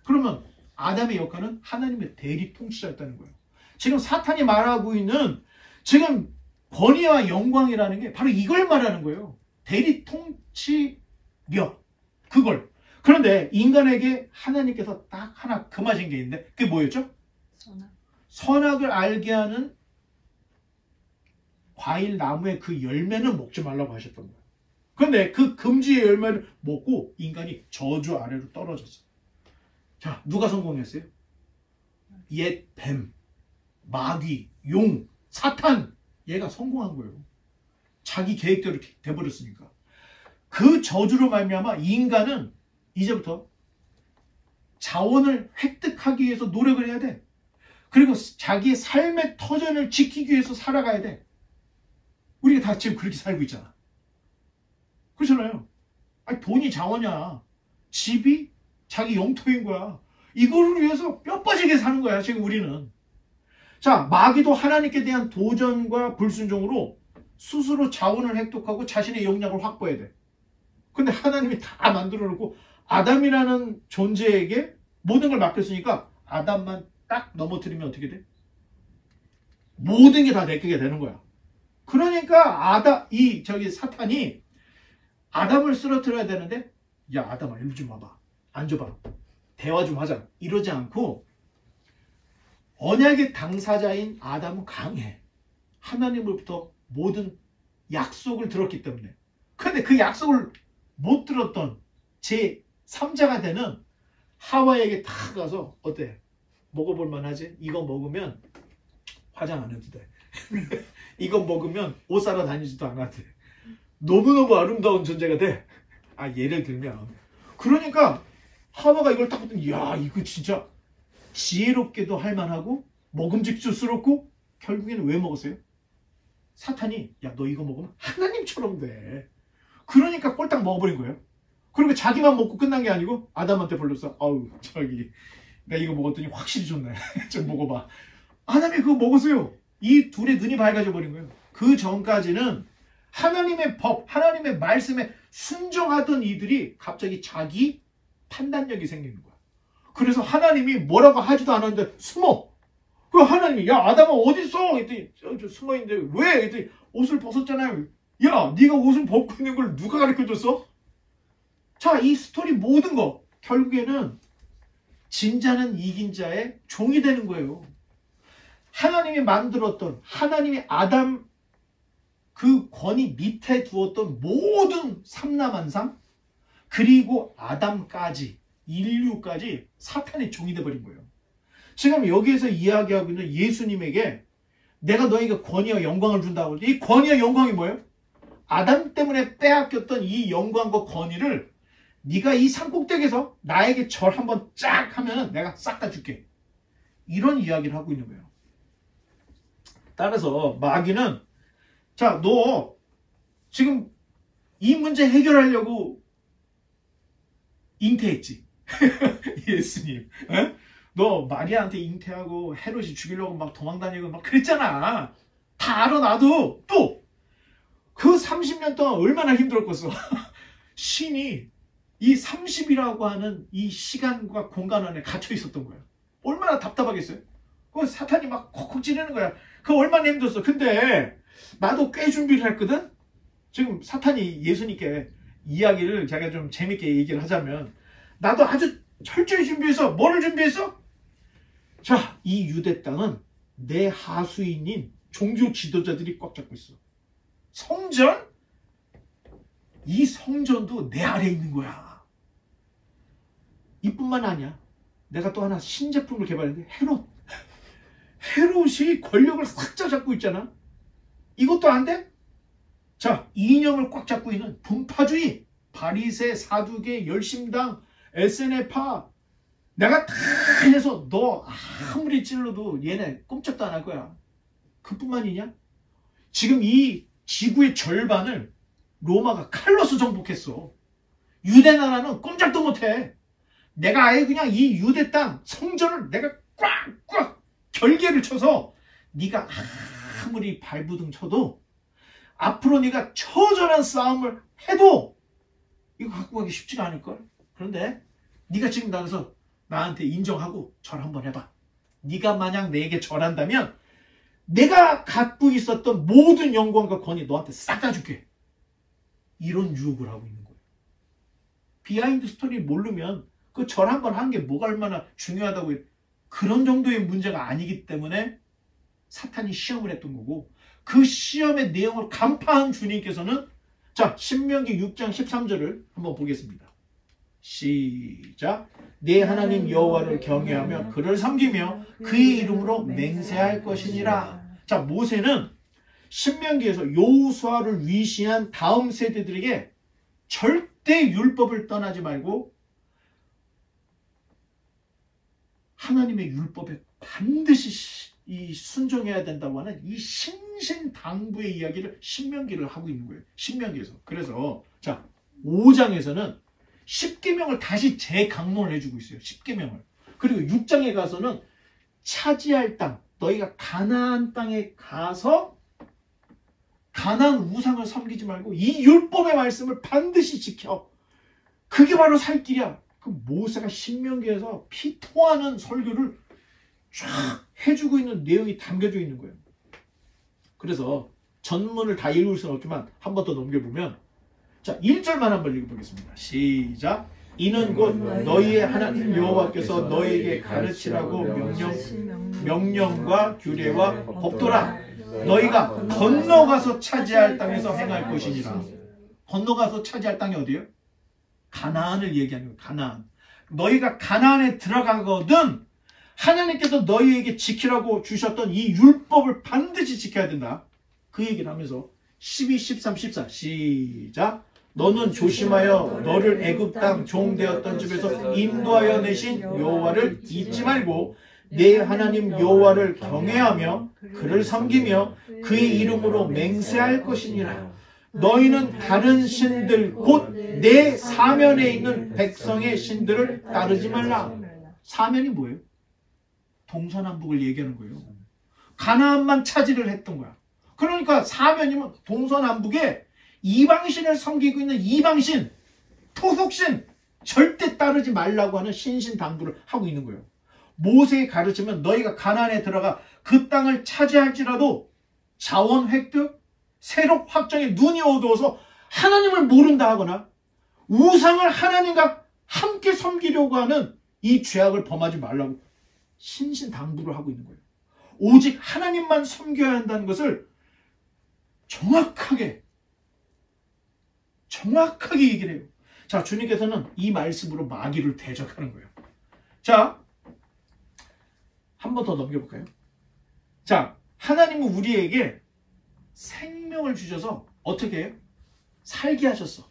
그러면 아담의 역할은 하나님의 대리 통치자였다는 거예요. 지금 사탄이 말하고 있는 지금 권위와 영광이라는 게 바로 이걸 말하는 거예요. 대리 통치력. 그걸. 그런데 인간에게 하나님께서 딱 하나 금하신 게 있는데 그게 뭐였죠? 선악을 알게 하는 과일 나무의 그 열매는 먹지 말라고 하셨던 거예요. 그런데 그 금지의 열매를 먹고 인간이 저주 아래로 떨어졌어요. 자, 누가 성공했어요? 옛 뱀, 마귀, 용, 사탄, 얘가 성공한 거예요. 자기 계획대로 이렇게 돼버렸으니까. 그 저주로 말미암아 인간은 이제부터 자원을 획득하기 위해서 노력을 해야 돼. 그리고 자기의 삶의 터전을 지키기 위해서 살아가야 돼. 우리가 다 지금 그렇게 살고 있잖아. 그렇잖아요. 아니, 돈이 자원이야. 집이 자기 영토인 거야. 이거를 위해서 뼈 빠지게 사는 거야, 지금 우리는. 자, 마귀도 하나님께 대한 도전과 불순종으로 스스로 자원을 획득하고 자신의 영역을 확보해야 돼. 근데 하나님이 다 만들어 놓고 아담이라는 존재에게 모든 걸 맡겼으니까 아담만 딱 넘어뜨리면 어떻게 돼? 모든 게 다 내게 되는 거야. 그러니까 사탄이 아담을 쓰러뜨려야 되는데, 야, 아담아, 일로 좀 와봐. 앉아봐. 대화 좀 하자. 이러지 않고 언약의 당사자인 아담은 강해. 하나님으로부터 모든 약속을 들었기 때문에. 근데 그 약속을 못 들었던 제3자가 되는 하와에게 다 가서, 어때? 먹어볼 만하지? 이거 먹으면 화장 안 해도 돼. 이거 먹으면 옷 사러 다니지도 않아도 돼. 너무너무 아름다운 존재가 돼. 예를 들면. 그러니까 하와가 이걸 딱 보더니, 야, 이거 진짜 지혜롭게도 할 만하고 먹음직스럽고, 결국에는 왜 먹었어요? 사탄이, 야, 너 이거 먹으면 하나님처럼 돼. 그러니까 꼴딱 먹어버린 거예요. 그리고 자기만 먹고 끝난 게 아니고 아담한테 불렀어. 내가 이거 먹었더니 확실히 좋네. 좀 먹어봐. 아담이 그거 먹었어요. 이 둘의 눈이 밝아져 버린 거예요. 그 전까지는 하나님의 법, 하나님의 말씀에 순종하던 이들이 갑자기 자기 판단력이 생기는 거야. 그래서 하나님이 뭐라고 하지도 않았는데 숨어. 그 하나님이 야 아담아 어디 있어? 했더니 숨어 있는데 왜? 했더니 옷을 벗었잖아요. 야 네가 옷을 벗고 있는 걸 누가 가르쳐줬어? 자, 이 스토리 모든 거 결국에는 진자는 이긴 자의 종이 되는 거예요. 하나님이 만들었던 하나님이 아담 그 권위 밑에 두었던 모든 삼라만상 그리고 아담까지 인류까지 사탄의 종이 되어버린 거예요. 지금 여기에서 이야기하고 있는 예수님에게 내가 너에게 권위와 영광을 준다고 하는데 이 권위와 영광이 뭐예요? 아담 때문에 빼앗겼던 이 영광과 권위를 네가 이 산꼭대기에서 나에게 절 한번 쫙 하면 내가 싹 다 줄게. 이런 이야기를 하고 있는 거예요. 따라서 마귀는 자, 너 지금 이 문제 해결하려고 잉태했지. 예수님. 에? 너 마리아한테 잉태하고 헤롯이 죽이려고 막 도망다니고 막 그랬잖아. 다 알아 나도. 또 그 30년 동안 얼마나 힘들었겠어. 신이 이 30이라고 하는 이 시간과 공간 안에 갇혀 있었던 거야. 얼마나 답답하겠어요. 그 사탄이 막 콕콕 찌르는 거야. 그 얼마나 힘들었어. 근데 나도 꽤 준비를 했거든. 지금 사탄이 예수님께 이야기를 제가 좀 재밌게 얘기를 하자면 나도 아주 철저히 준비해서 뭐를 준비했어? 자, 이 유대 땅은 내 하수인인 종교 지도자들이 꽉 잡고 있어. 성전? 이 성전도 내 아래에 있는 거야. 이뿐만 아니야. 내가 또 하나 신제품을 개발했는데 헤롯. 헤롯이 권력을 싹 잡고 있잖아. 이것도 안 돼? 자, 이념을 꽉 잡고 있는 분파주의, 바리새, 사두개, 열심당, SNF파 내가 다 해서 너 아무리 찔러도 얘네 꼼짝도 안 할 거야. 그뿐만이냐? 지금 이 지구의 절반을 로마가 칼로서 정복했어. 유대 나라는 꼼짝도 못해. 내가 아예 그냥 이 유대 땅 성전을 내가 꽉꽉 결계를 쳐서 네가 아무리 발부둥 쳐도 앞으로 네가 처절한 싸움을 해도 이거 갖고 가기 쉽지가 않을걸. 그런데 네가 지금 나가서 나한테 인정하고 절 한번 해봐. 네가 만약 내게 절한다면 내가 갖고 있었던 모든 영광과 권위 너한테 싹 다 줄게. 이런 유혹을 하고 있는 거예요. 비하인드 스토리 모르면 그 절 한번 한 게 뭐가 얼마나 중요하다고 그런 정도의 문제가 아니기 때문에 사탄이 시험을 했던 거고 그 시험의 내용을 간파한 주님께서는 자, 신명기 6장 13절을 한번 보겠습니다. 시작. 내 하나님 여호와를 경외하며 그를 섬기며 그의 이름으로 맹세할 것이니라. 자, 모세는 신명기에서 여호수아를 위시한 다음 세대들에게 절대 율법을 떠나지 말고 하나님의 율법에 반드시 순종해야 된다고 하는 이 신신당부의 이야기를 신명기를 하고 있는 거예요. 신명기에서. 그래서 자, 5장에서는 10계명을 다시 재강론을 해주고 있어요. 10계명을. 그리고 6장에 가서는 차지할 땅, 너희가 가나안 땅에 가서 가나안 우상을 섬기지 말고 이 율법의 말씀을 반드시 지켜. 그게 바로 살 길이야. 그 모세가 신명기에서 피토하는 설교를 쫙 해주고 있는 내용이 담겨져 있는 거예요. 그래서 전문을 다 읽을 수는 없지만 한 번 더 넘겨보면 자, 1절만 한번 읽어보겠습니다. 시작. 이는 곧 너희의 하나님 여호와께서 너희에게 가르치라고 명령과 규례와 법도라. 너희가 건너가서 차지할 땅에서 행할 것이니라. 건너가서 차지할 땅이 어디예요? 가나안을 얘기하는 거예요. 가나안. 너희가 가나안에 들어가거든 하나님께서 너희에게 지키라고 주셨던 이 율법을 반드시 지켜야 된다. 그 얘기를 하면서 12, 13, 14 시작. 너는 조심하여 너를 애굽 땅 종되었던 집에서 인도하여 내신 여호와를 잊지 말고 내 하나님 여호와를 경외하며 그를 섬기며 그의 이름으로 맹세할 것이니라. 너희는 다른 신들 곧 내 사면에 있는 백성의 신들을 따르지 말라. 사면이 뭐예요? 동서남북을 얘기하는 거예요. 가나안만 차지를 했던 거야. 그러니까 사면이면 동서남북에 이방신을 섬기고 있는 이방신, 토속신 절대 따르지 말라고 하는 신신당부를 하고 있는 거예요. 모세의 가르치면 너희가 가나안에 들어가 그 땅을 차지할지라도 자원 획득, 세력 확장에 눈이 어두워서 하나님을 모른다 하거나 우상을 하나님과 함께 섬기려고 하는 이 죄악을 범하지 말라고 신신당부를 하고 있는 거예요. 오직 하나님만 섬겨야 한다는 것을 정확하게 얘기를 해요. 자, 주님께서는 이 말씀으로 마귀를 대적하는 거예요. 자, 한 번 더 넘겨볼까요? 자, 하나님은 우리에게 생명을 주셔서 어떻게 해요? 살게 하셨어.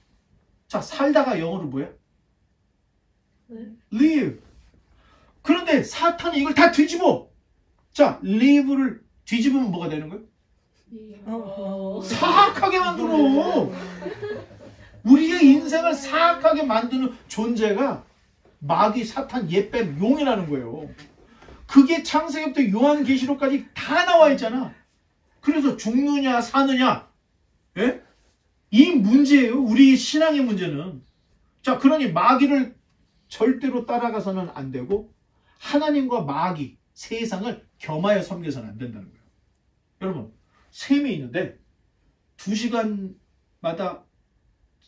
자, 살다가 영어로 뭐야? live. 그런데 사탄이 이걸 다 뒤집어. 자, live를 뒤집으면 뭐가 되는 거예요? 사악하게 만들어. 우리의 인생을 사악하게 만드는 존재가 마귀, 사탄, 옛뱀, 용이라는 거예요. 그게 창세기부터 요한계시록까지 다 나와 있잖아. 그래서 죽느냐 사느냐, 예? 이 문제예요. 우리 신앙의 문제는. 자, 그러니 마귀를 절대로 따라가서는 안 되고 하나님과 마귀, 세상을 겸하여 섬겨서는 안 된다는 거예요. 여러분, 샘이 있는데 2시간마다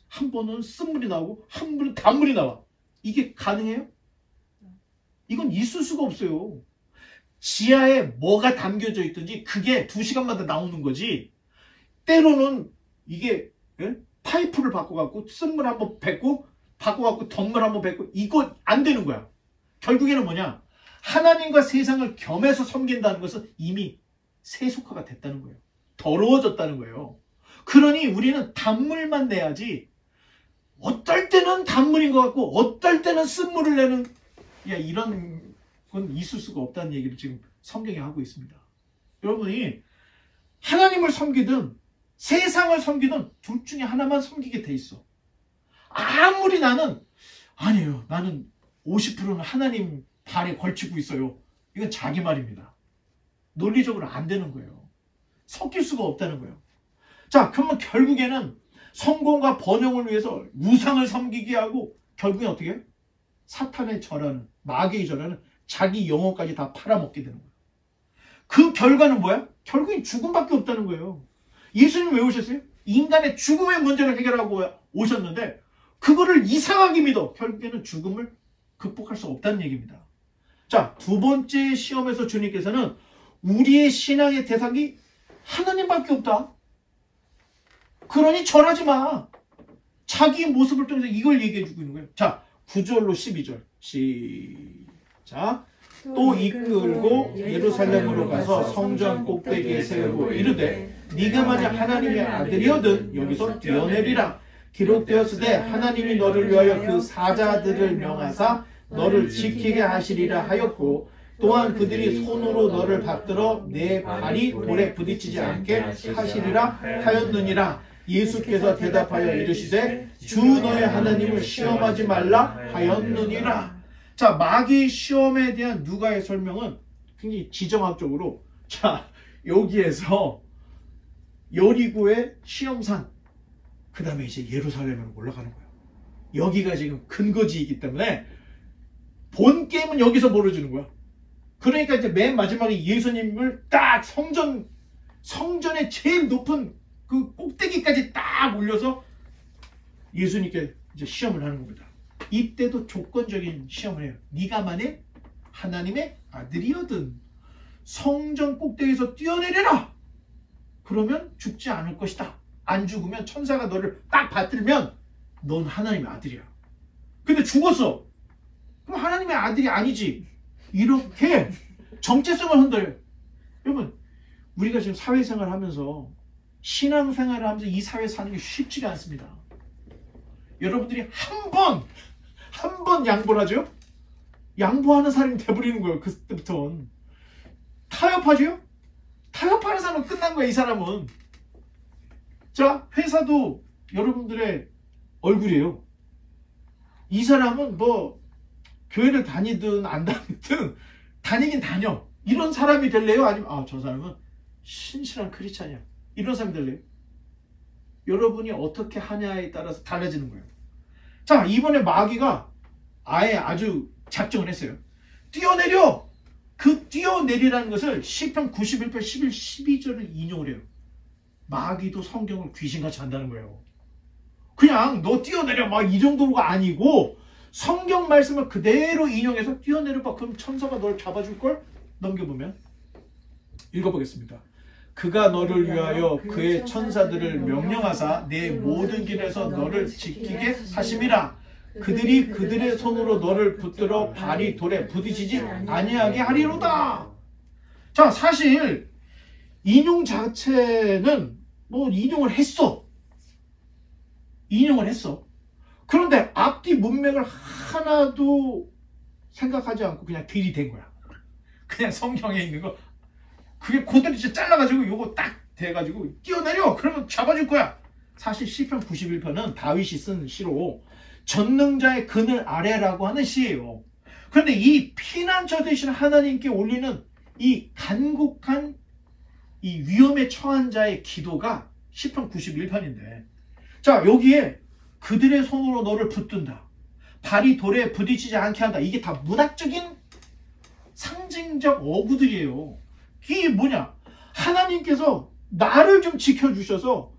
한 번은 쓴물이 나오고 한 번은 단물이 나와. 이게 가능해요? 이건 있을 수가 없어요. 지하에 뭐가 담겨져 있든지 그게 2시간마다 나오는 거지. 때로는 이게 파이프를 바꿔갖고 쓴물 한번 뱉고 바꿔갖고 덧물 한번 뱉고 이거 안 되는 거야. 결국에는 뭐냐? 하나님과 세상을 겸해서 섬긴다는 것은 이미 세속화가 됐다는 거예요. 더러워졌다는 거예요. 그러니 우리는 단물만 내야지 어떨 때는 단물인 것 같고 어떨 때는 쓴물을 내는 이런 건 있을 수가 없다는 얘기를 지금 성경이 하고 있습니다. 여러분이 하나님을 섬기든 세상을 섬기든 둘 중에 하나만 섬기게 돼 있어. 아무리 아니에요. 나는 50%는 하나님 발에 걸치고 있어요. 이건 자기 말입니다. 논리적으로 안 되는 거예요. 섞일 수가 없다는 거예요. 자, 그러면 결국에는 성공과 번영을 위해서 우상을 섬기게 하고 결국엔 어떻게 해요? 사탄의 절하는, 마귀의 절하는 자기 영혼까지 다 팔아먹게 되는 거예요. 그 결과는 뭐야? 결국엔 죽음밖에 없다는 거예요. 예수님 왜 오셨어요? 인간의 죽음의 문제를 해결하고 오셨는데 그거를 이상하게 믿어. 결국에는 죽음을 극복할 수 없다는 얘기입니다. 자, 두 번째 시험에서 주님께서는 우리의 신앙의 대상이 하나님밖에 없다. 그러니 절하지 마. 자기 모습을 통해서 이걸 얘기해 주고 있는 거예요. 자, 9절로 12절. 시작. 또 이끌고 예루살렘으로 가서 성전 꼭대기에 세우고 이르되 네가 만약 하나님의 아들이거든 여기서 뛰어내리라. 기록되었으되 하나님이 너를 위하여 그 사자들을 명하사 너를 지키게 하시리라 하였고 또한 그들이 손으로 너를 받들어 내 발이 돌에 부딪히지 않게 하시리라 하였느니라. 예수께서 대답하여 이르시되 주 너의 하나님을 시험하지 말라 하였느니라. 자, 마귀 시험에 대한 누가의 설명은 굉장히 지정학적으로, 자, 여기에서 여리고의 시험산, 그 다음에 이제 예루살렘으로 올라가는 거예요. 여기가 지금 근거지이기 때문에 본 게임은 여기서 벌어지는 거야. 그러니까 이제 맨 마지막에 예수님을 딱 성전의 제일 높은 그 꼭대기까지 딱 올려서 예수님께 이제 시험을 하는 겁니다. 이때도 조건적인 시험을 해요. 네가 만약 하나님의 아들이거든 성전 꼭대기에서 뛰어내려라. 그러면 죽지 않을 것이다. 안 죽으면 천사가 너를 딱 받들면 넌 하나님의 아들이야. 근데 죽었어. 그럼 하나님의 아들이 아니지. 이렇게 정체성을 흔들어요. 여러분, 우리가 지금 사회생활을 하면서 신앙생활을 하면서 이 사회 사는 게 쉽지가 않습니다. 여러분들이 한 번 양보를 하죠? 양보하는 사람이 돼버리는 거예요. 그때부터는. 타협하죠? 타협하는 사람은 끝난 거야, 이 사람은. 자, 회사도 여러분들의 얼굴이에요. 이 사람은 뭐 교회를 다니든 안 다니든 다니긴 다녀. 이런 사람이 될래요? 아니면 저 사람은 신실한 크리스찬이야. 이런 사람들이에요. 여러분이 어떻게 하냐에 따라서 달라지는 거예요. 자, 이번에 마귀가 아예 아주 작정을 했어요. 뛰어내려! 그 뛰어내리라는 것을 시편 91편 11, 12절을 인용을 해요. 마귀도 성경을 귀신같이 한다는 거예요. 그냥 너 뛰어내려 막 이 정도가 아니고 성경 말씀을 그대로 인용해서 뛰어내려봐. 그럼 천사가 널 잡아줄걸? 넘겨보면 읽어보겠습니다. 그가 너를 위하여 그의 천사들을 명령하사 내 모든 길에서 너를 지키게 하심이라. 그들이 그들의 손으로 너를 붙들어 발이 돌에 부딪히지 아니하게 하리로다. 자, 사실 인용 자체는 뭐 인용을 했어. 인용을 했어. 그런데 앞뒤 문맥을 하나도 생각하지 않고 그냥 들이댄 거야. 그냥 성경에 있는 거 그게 그대로 진짜 잘라가지고 요거 딱 돼가지고 뛰어내려! 그러면 잡아줄 거야. 사실 시편 91편은 다윗이 쓴 시로 전능자의 그늘 아래라고 하는 시예요. 그런데 이 피난처 되신 하나님께 올리는 이 간곡한 이 위험에 처한 자의 기도가 시편 91편인데, 자, 여기에 그들의 손으로 너를 붙든다. 발이 돌에 부딪히지 않게 한다. 이게 다 문학적인 상징적 어구들이에요. 이게 뭐냐? 하나님께서 나를 좀 지켜주셔서,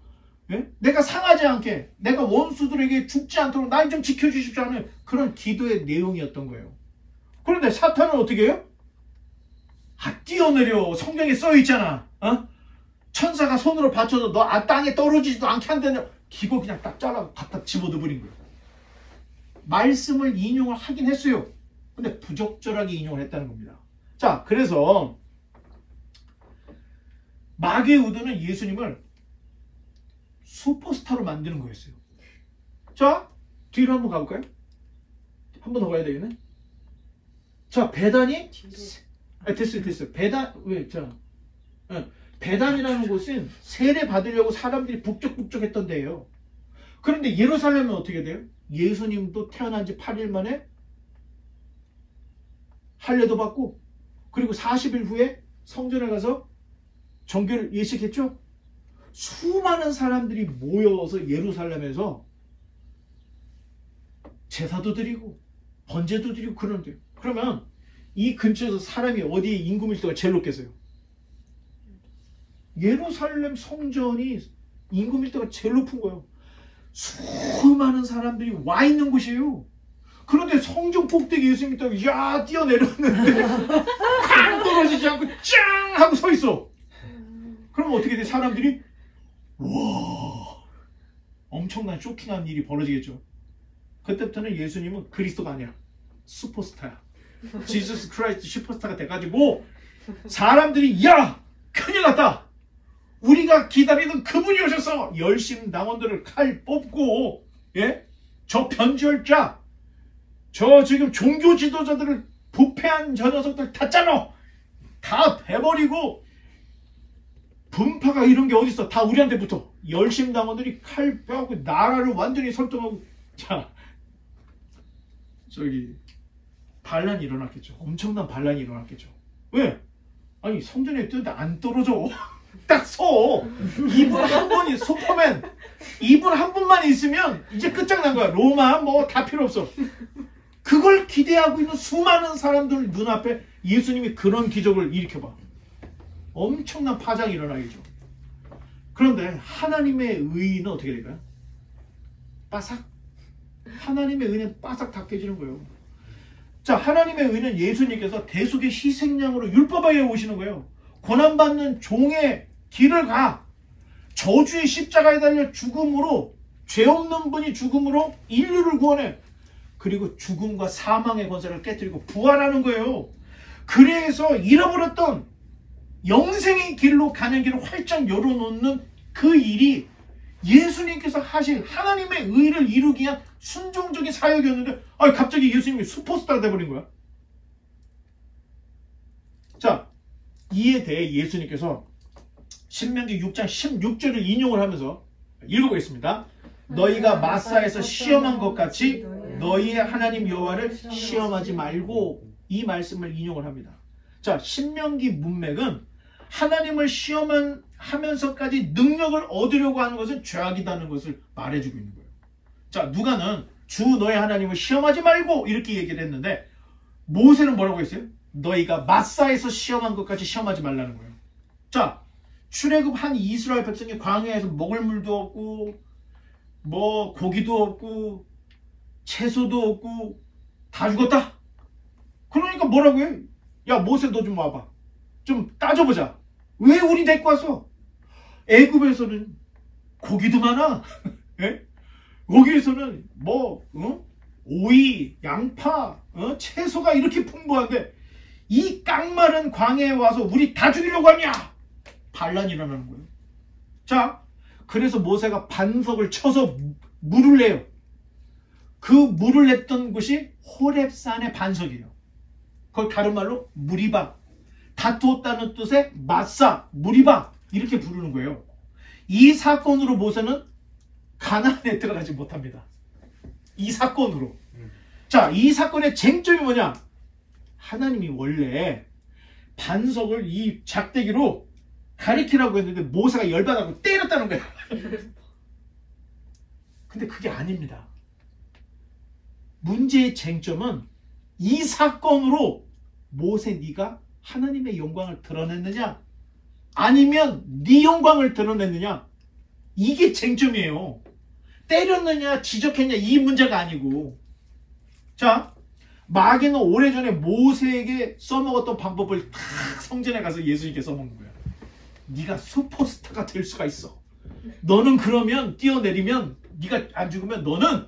예? 내가 상하지 않게, 내가 원수들에게 죽지 않도록 날 좀 지켜주십시오 하는 그런 기도의 내용이었던 거예요. 그런데 사탄은 어떻게 해요? 뛰어내려. 성경에 써있잖아. 천사가 손으로 받쳐서 너 땅에 떨어지지도 않게 한다냐. 기고 그냥 딱 잘라 갖다 집어넣어버린 거예요. 말씀을 인용을 하긴 했어요. 근데 부적절하게 인용을 했다는 겁니다. 자, 그래서 마귀의 의도는 예수님을 슈퍼스타로 만드는 거였어요. 자, 뒤로 한번 가볼까요? 한 번 더 가야 되겠네. 자, 배단이 됐어요. 배단이라는 곳은 세례 받으려고 사람들이 북적북적했던 데예요. 그런데 예루살렘은 어떻게 돼요? 예수님도 태어난 지 8일 만에 할례도 받고, 그리고 40일 후에 성전에 가서 정결을 예식했죠. 수많은 사람들이 모여서 예루살렘에서 제사도 드리고 번제도 드리고 그러는데, 그러면 이 근처에서 사람이 어디에 인구 밀도가 제일 높겠어요? 예루살렘 성전이 인구 밀도가 제일 높은 거예요. 수많은 사람들이 와 있는 곳이에요. 그런데 성전 꼭대기 예수님이 딱 뛰어내렸는데 쾅 떨어지지 않고 짱 하고 서 있어. 그럼 어떻게 돼? 사람들이 와, 엄청난 쇼킹한 일이 벌어지겠죠. 그때부터는 예수님은 그리스도가 아니야. 슈퍼스타야. 지저스 크라이스트 슈퍼스타가 돼가지고 사람들이 야! 큰일 났다! 우리가 기다리던 그분이 오셔서 열심당원들을 칼 뽑고, 예? 저 변절자, 저 지금 종교 지도자들을 부패한 저 녀석들 다 짜노! 다 베버리고 분파가 이런 게 어딨어. 다 우리한테 붙어. 열심당원들이 칼 빼고 나라를 완전히 설득하고, 자, 저기 반란이 일어났겠죠. 엄청난 반란이 일어났겠죠. 왜? 아니 성전에 뜨는데 안 떨어져. 딱 서. 이분 한 분이 슈퍼맨. 이분 한 분만 있으면 이제 끝장난 거야. 로마 뭐 다 필요 없어. 그걸 기대하고 있는 수많은 사람들 눈앞에 예수님이 그런 기적을 일으켜봐. 엄청난 파장이 일어나겠죠. 그런데 하나님의 의는 어떻게 될까요? 빠삭. 하나님의 의는 빠삭 닦여지는 거예요. 자, 하나님의 의는 예수님께서 대속의 희생양으로 율법하에 오시는 거예요. 고난받는 종의 길을 가. 저주의 십자가에 달려 죽음으로, 죄 없는 분이 죽음으로 인류를 구원해. 그리고 죽음과 사망의 권세를 깨뜨리고 부활하는 거예요. 그래서 잃어버렸던 영생의 길로 가는 길을 활짝 열어놓는 그 일이 예수님께서 하실 하나님의 의를 이루기 위한 순종적인 사역이었는데, 갑자기 예수님이 슈퍼스타가 돼버린 거야. 자, 이에 대해 예수님께서 신명기 6장 16절을 인용을 하면서 읽어보겠습니다. 너희가 마사에서 시험한 것 같이 너희의 하나님 여호와를 시험하지 말고, 이 말씀을 인용을 합니다. 자, 신명기 문맥은 하면서까지 능력을 얻으려고 하는 것은 죄악이라는 것을 말해주고 있는 거예요. 자, 누가는 주 너의 하나님을 시험하지 말고 이렇게 얘기를 했는데 모세는 뭐라고 했어요? 너희가 마사에서 시험한 것까지 시험하지 말라는 거예요. 자, 출애굽한 이스라엘 백성이 광야에서 먹을 물도 없고 뭐 고기도 없고 채소도 없고 다 죽었다. 그러니까 뭐라고 해? 야, 모세 너 좀 와봐. 좀 따져보자. 왜 우리 데리고 왔어? 애굽에서는 고기도 많아. 예? 거기에서는 뭐 오이, 양파, 채소가 이렇게 풍부한데 이 깡마른 광야에 와서 우리 다 죽이려고 하냐? 반란이 일어나는 거예요. 자, 그래서 모세가 반석을 쳐서 물을 내요. 그 물을 냈던 곳이 호렙산의 반석이에요. 그걸 다른 말로 무리바, 다투었다는 뜻의 마사, 무리바 이렇게 부르는 거예요. 이 사건으로 모세는 가나안에 들어가지 못합니다. 이 사건으로. 자, 이 사건의 쟁점이 뭐냐? 하나님이 원래 반석을 이 작대기로 가리키라고 했는데 모세가 열받아서 때렸다는 거야. 근데 그게 아닙니다. 문제의 쟁점은 이 사건으로 모세 네가 하나님의 영광을 드러냈느냐? 아니면 네 영광을 드러냈느냐? 이게 쟁점이에요. 때렸느냐 지적했냐 이 문제가 아니고. 자, 마귀는 오래전에 모세에게 써먹었던 방법을 다 성전에 가서 예수님께 써먹는 거야. 네가 슈퍼스타가 될 수가 있어. 너는 그러면 뛰어내리면 네가 안 죽으면 너는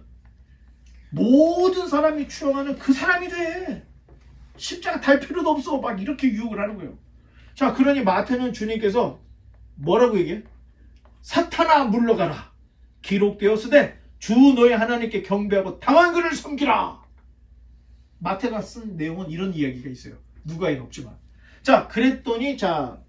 모든 사람이 추앙하는 그 사람이 돼. 십자가 달 필요도 없어. 막 이렇게 유혹을 하는 거예요. 자, 그러니 마태는 주님께서 뭐라고 얘기해? 사탄아 물러가라. 기록되었으되 주 너의 하나님께 경배하고 당한 그를 섬기라. 마태가 쓴 내용은 이런 이야기가 있어요. 누가에는 없지만. 자, 그랬더니 자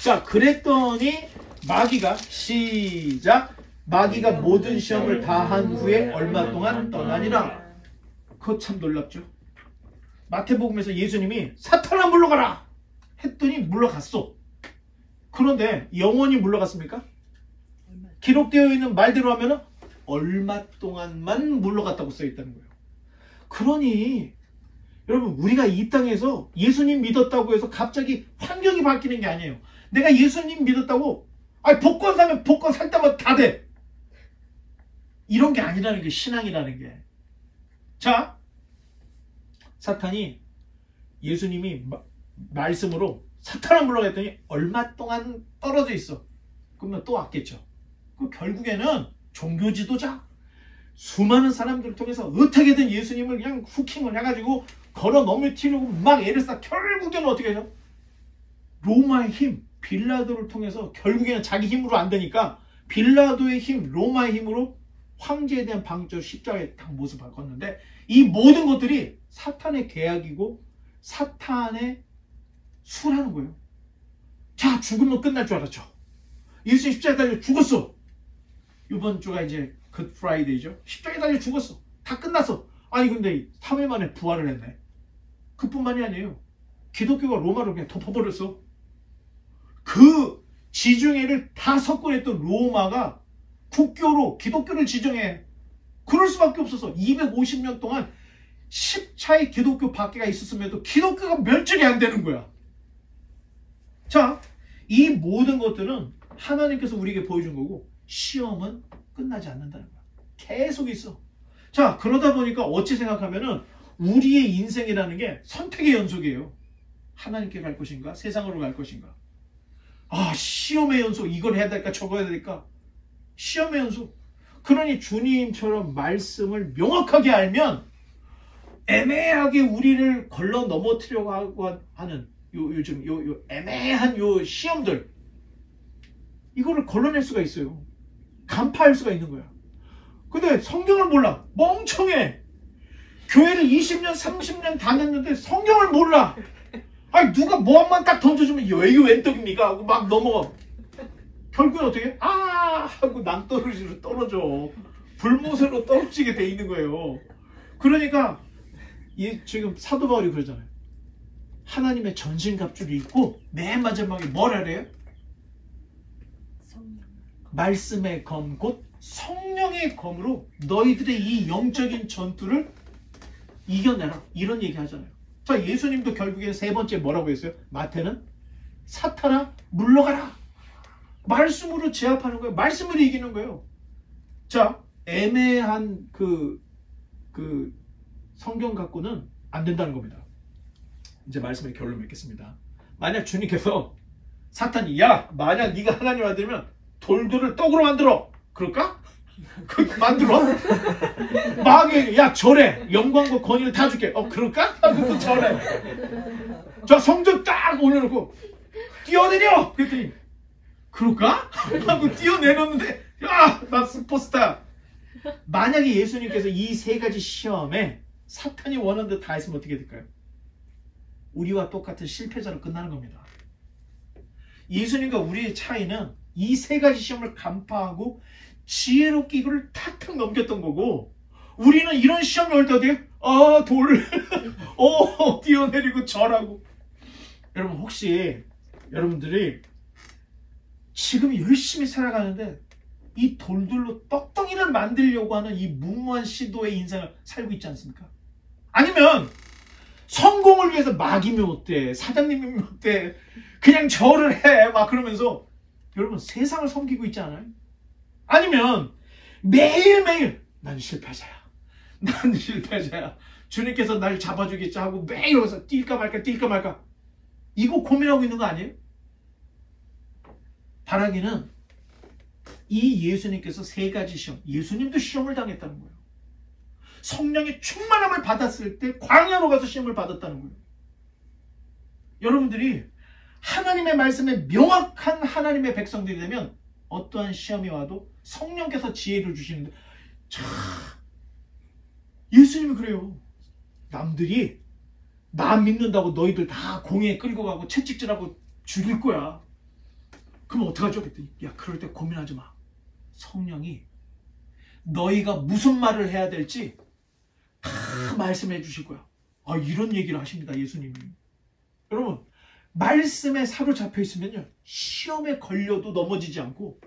자, 그랬더니 마귀가 시작. 마귀가 모든 시험을 다 한 후에 얼마 동안 떠나니라. 그거 참 놀랍죠. 마태복음에서 예수님이 사탄아 물러가라 했더니 물러갔어. 그런데 영원히 물러갔습니까? 기록되어 있는 말대로 하면 얼마 동안만 물러갔다고 써있다는 거예요. 그러니 여러분, 우리가 이 땅에서 예수님 믿었다고 해서 갑자기 환경이 바뀌는 게 아니에요. 내가 예수님 믿었다고 복권 사면 복권 살 때마다 다 돼. 이런 게 아니라는 게 신앙이라는 게. 자, 사탄이 예수님이 말씀으로 사탄아 물러가 했더니 얼마 동안 떨어져 있어. 그러면 또 왔겠죠. 그 결국에는 종교 지도자 수많은 사람들을 통해서 어떻게든 예수님을 그냥 후킹을 해가지고 걸어 넘어뜨리려고 막 애를 써. 결국에는 어떻게 해요? 로마의 힘, 빌라도를 통해서 결국에는 자기 힘으로 안 되니까 빌라도의 힘, 로마의 힘으로 황제에 대한 방조 십자가의 딱 모습을 바꿨는데 이 모든 것들이 사탄의 계약이고 사탄의 수라는 거예요. 자, 죽으면 끝날 줄 알았죠. 예수님 십자가에 달려 죽었어. 이번 주가 이제 굿 프라이데이죠. 십자가에 달려 죽었어. 다 끝났어. 아니 근데 3일 만에 부활을 했네. 그뿐만이 아니에요. 기독교가 로마로 그냥 덮어버렸어. 그 지중해를 다 석권했던 로마가 국교로 기독교를 지정해. 그럴 수밖에 없어서 250년 동안 10차의 기독교 박해가 있었음에도 기독교가 멸절이 안 되는 거야. 자, 이 모든 것들은 하나님께서 우리에게 보여준 거고 시험은 끝나지 않는다는 거야. 계속 있어. 자, 그러다 보니까 어찌 생각하면은 우리의 인생이라는 게 선택의 연속이에요. 하나님께 갈 것인가? 세상으로 갈 것인가? 아, 시험의 연속. 이걸 해야 될까? 저거 해야 될까? 시험의 연속. 그러니 주님처럼 말씀을 명확하게 알면 애매하게 우리를 걸러 넘어뜨려고 하는 요즘 애매한 요 시험들, 이거를 걸러낼 수가 있어요. 간파할 수가 있는 거야. 근데 성경을 몰라. 멍청해. 교회를 20년 30년 다녔는데 성경을 몰라. 아니 누가 뭐만 딱 던져주면 이게 웬 떡입니까? 하고 막 넘어가. 결국엔 어떻게 해? 아 하고 낭떠러지로 떨어져. 불못으로 떨어지게 돼 있는 거예요. 그러니까 지금 사도 바울이 그러잖아요. 하나님의 전신갑주를 입고 맨 마지막에 뭐라 그래요? 말씀의 검, 곧 성령의 검으로 너희들의 이 영적인 전투를 이겨내라. 이런 얘기 하잖아요. 자, 예수님도 결국에 세 번째 뭐라고 했어요? 마태는 사탄아 물러가라. 말씀으로 제압하는 거예요. 말씀으로 이기는 거예요. 자, 애매한 그 성경 갖고는 안 된다는 겁니다. 이제 말씀의 결론을 맺겠습니다. 만약 주님께서 사탄이 야 만약 네가 하나님 아들이면 돌들을 떡으로 만들어. 그럴까? 만들어? 마귀에게 야 절해. 영광과 권위를 다 줄게. 그럴까? 하고 또 절해. 자 성전 딱 올려놓고 뛰어내려. 그랬더니 그럴까? 하고 뛰어내렸는데 야 나 슈퍼스타. 만약에 예수님께서 이 세 가지 시험에 사탄이 원하는 듯 다 했으면 어떻게 될까요? 우리와 똑같은 실패자로 끝나는 겁니다. 예수님과 우리의 차이는 이 세 가지 시험을 간파하고 지혜롭게 이거를 탁탁 넘겼던 거고, 우리는 이런 시험이 올 때 어떻게 돌 뛰어내리고 절하고. 여러분 혹시 여러분들이 지금 열심히 살아가는데 이 돌들로 떡덩이를 만들려고 하는 이 무모한 시도의 인생을 살고 있지 않습니까? 아니면 성공을 위해서 막이면 어때? 사장님이면 어때? 그냥 절을 해. 막 그러면서 여러분 세상을 섬기고 있지 않아요? 아니면 매일매일 난 실패자야. 난 실패자야. 주님께서 날 잡아주겠지 하고 매일 여기서 뛸까 말까 이거 고민하고 있는 거 아니에요? 바라기는 이 예수님께서 세 가지 시험, 예수님도 시험을 당했다는 거예요. 성령의 충만함을 받았을 때 광야로 가서 시험을 받았다는 거예요. 여러분들이 하나님의 말씀에 명확한 하나님의 백성들이 되면 어떠한 시험이 와도 성령께서 지혜를 주시는데, 참 예수님이 그래요. 남들이 나 믿는다고 너희들 다 공회에 끌고 가고 채찍질하고 죽일 거야. 그럼 어떡하죠? 그랬더니 야 그럴 때 고민하지 마. 성령이 너희가 무슨 말을 해야 될지 다 말씀해 주실 거야. 이런 얘기를 하십니다. 예수님이. 여러분 말씀에 사로잡혀 있으면요 시험에 걸려도 넘어지지 않고